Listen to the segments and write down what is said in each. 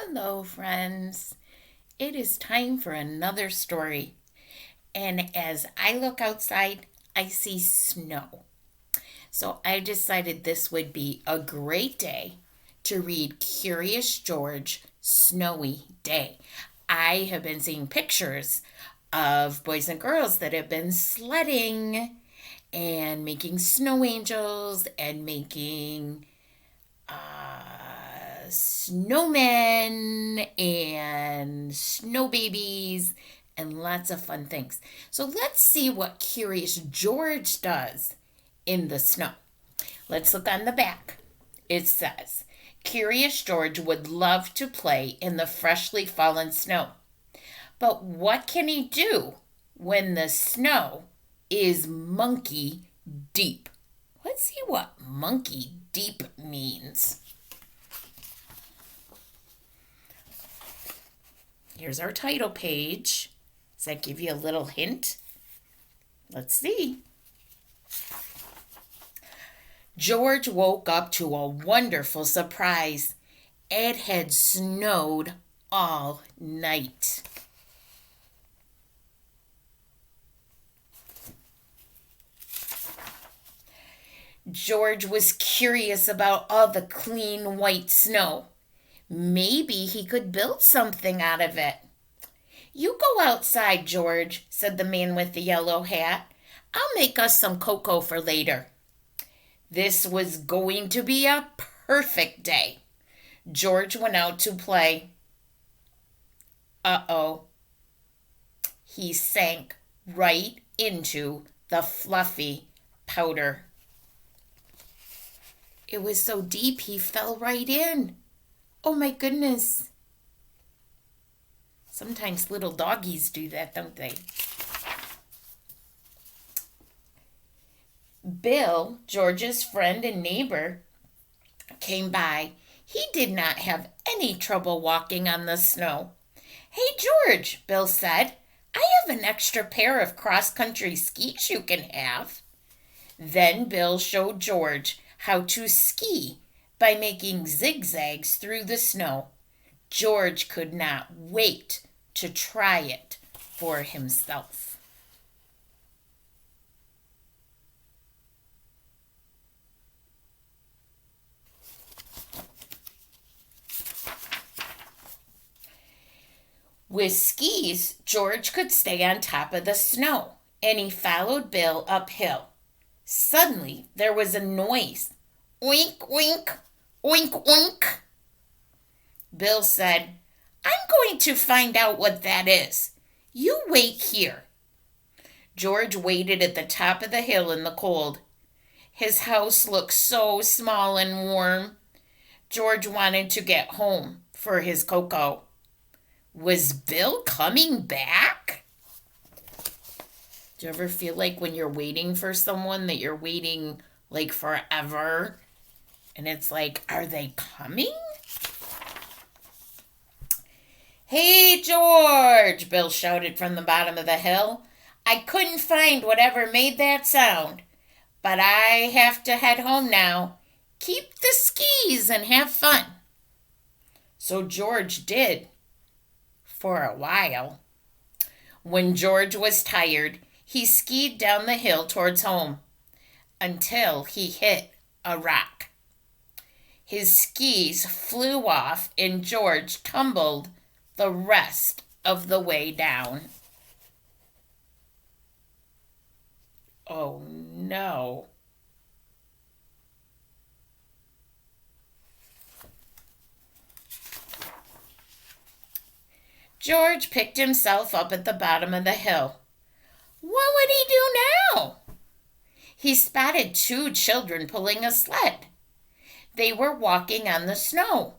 Hello, friends. It is time for another story. And as I look outside, I see snow. So I decided this would be a great day to read Curious George Snowy Day. I have been seeing pictures of boys and girls that have been sledding and making snow angels and making snowmen and snow babies and lots of fun things. So let's see what Curious George does in the snow. Let's look on the back. It says, Curious George would love to play in the freshly fallen snow. But what can he do when the snow is monkey deep? Let's see what monkey deep means. Here's our title page. Does that give you a little hint? Let's see. George woke up to a wonderful surprise. It had snowed all night. George was curious about all the clean white snow. Maybe he could build something out of it. You go outside, George, said the man with the yellow hat. I'll make us some cocoa for later. This was going to be a perfect day. George went out to play. Uh-oh. He sank right into the fluffy powder. It was so deep he fell right in. Oh my goodness. Sometimes little doggies do that, don't they? Bill, George's friend and neighbor, came by. He did not have any trouble walking on the snow. Hey, George, Bill said, I have an extra pair of cross-country skis you can have. Then Bill showed George how to ski by making zigzags through the snow. George could not wait to try it for himself. With skis, George could stay on top of the snow, and he followed Bill uphill. Suddenly, there was a noise. Oink, oink, oink, oink. Bill said, I'm going to find out what that is. You wait here. George waited at the top of the hill in the cold. His house looked so small and warm. George wanted to get home for his cocoa. Was Bill coming back? Do you ever feel like when you're waiting for someone that you're waiting like forever? And it's like, are they coming? Hey, George, Bill shouted from the bottom of the hill. I couldn't find whatever made that sound, but I have to head home now. Keep the skis and have fun. So George did, for a while. When George was tired, he skied down the hill towards home until he hit a rock. His skis flew off and George tumbled the rest of the way down. Oh no. George picked himself up at the bottom of the hill. What would he do now? He spotted two children pulling a sled. They were walking on the snow,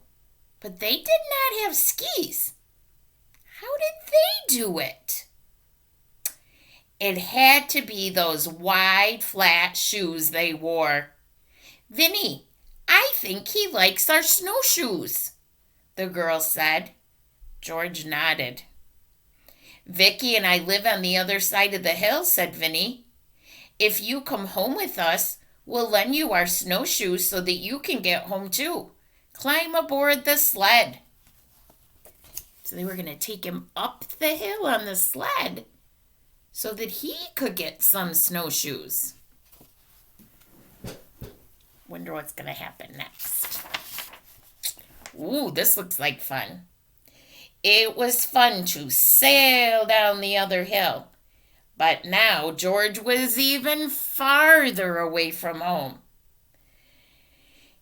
but they did not have skis. How did they do it? It had to be those wide, flat shoes they wore. Vinny, I think he likes our snowshoes, the girl said. George nodded. Vicky and I live on the other side of the hill, said Vinny. If you come home with us, we'll lend you our snowshoes so that you can get home too. Climb aboard the sled. So they were going to take him up the hill on the sled so that he could get some snowshoes. Wonder what's going to happen next. Ooh, this looks like fun. It was fun to sail down the other hill. But now George was even farther away from home.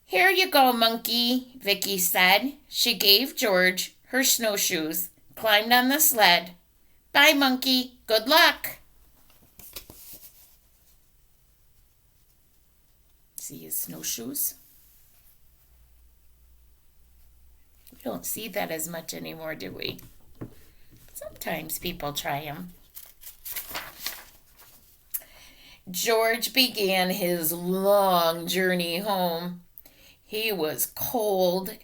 Here you go, monkey, Vicky said. She gave George her snowshoes, climbed on the sled. Bye, monkey. Good luck. See his snowshoes? We don't see that as much anymore, do we? Sometimes people try them. George began his long journey home. He was cold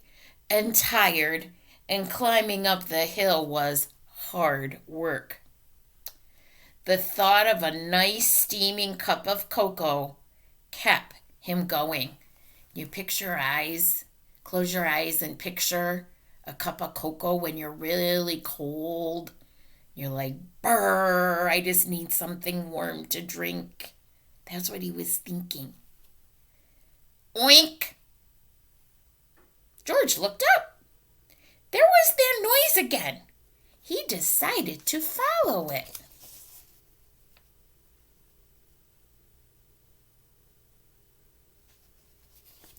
and tired, and climbing up the hill was hard work. The thought of a nice steaming cup of cocoa kept him going. You close your eyes and picture a cup of cocoa when you're really cold. You're like, brr, I just need something warm to drink. That's what he was thinking. Oink! George looked up. There was that noise again. He decided to follow it.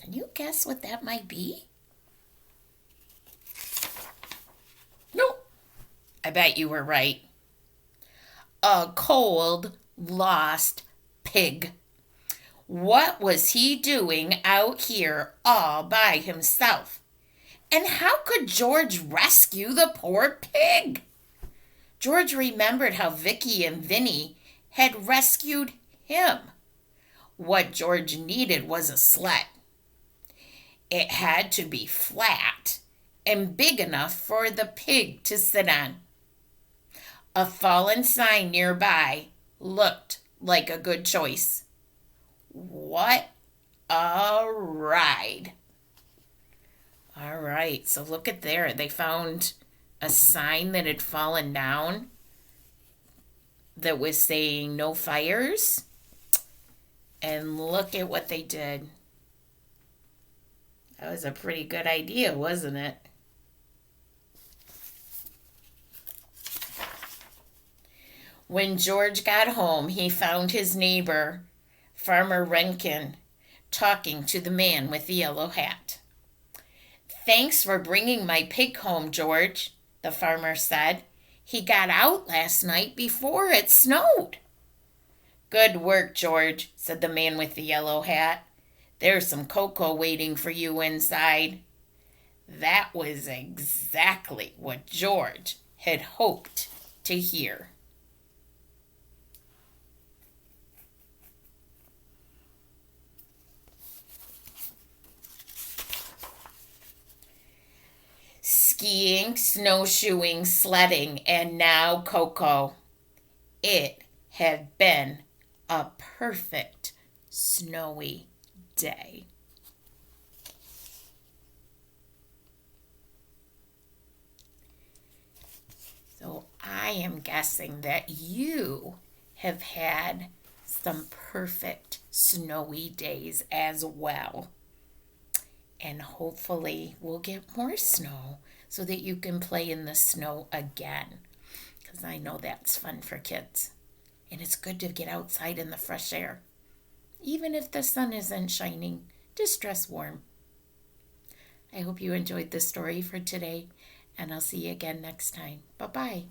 Can you guess what that might be? Nope. I bet you were right. A cold, lost pig. What was he doing out here all by himself? And how could George rescue the poor pig? George remembered how Vicky and Vinny had rescued him. What George needed was a sled. It had to be flat and big enough for the pig to sit on. A fallen sign nearby looked like a good choice. What a ride! All right, so look at there. They found a sign that had fallen down that was saying no fires. And look at what they did. That was a pretty good idea, wasn't it? When George got home, he found his neighbor, Farmer Rankin, talking to the man with the yellow hat. Thanks for bringing my pig home, George, the farmer said. He got out last night before it snowed. Good work, George, said the man with the yellow hat. There's some cocoa waiting for you inside. That was exactly what George had hoped to hear. Skiing, snowshoeing, sledding, and now cocoa. It had been a perfect snowy day. So I am guessing that you have had some perfect snowy days as well. And hopefully we'll get more snow so that you can play in the snow again. Because I know that's fun for kids. And it's good to get outside in the fresh air. Even if the sun isn't shining, just dress warm. I hope you enjoyed this story for today, and I'll see you again next time. Bye-bye.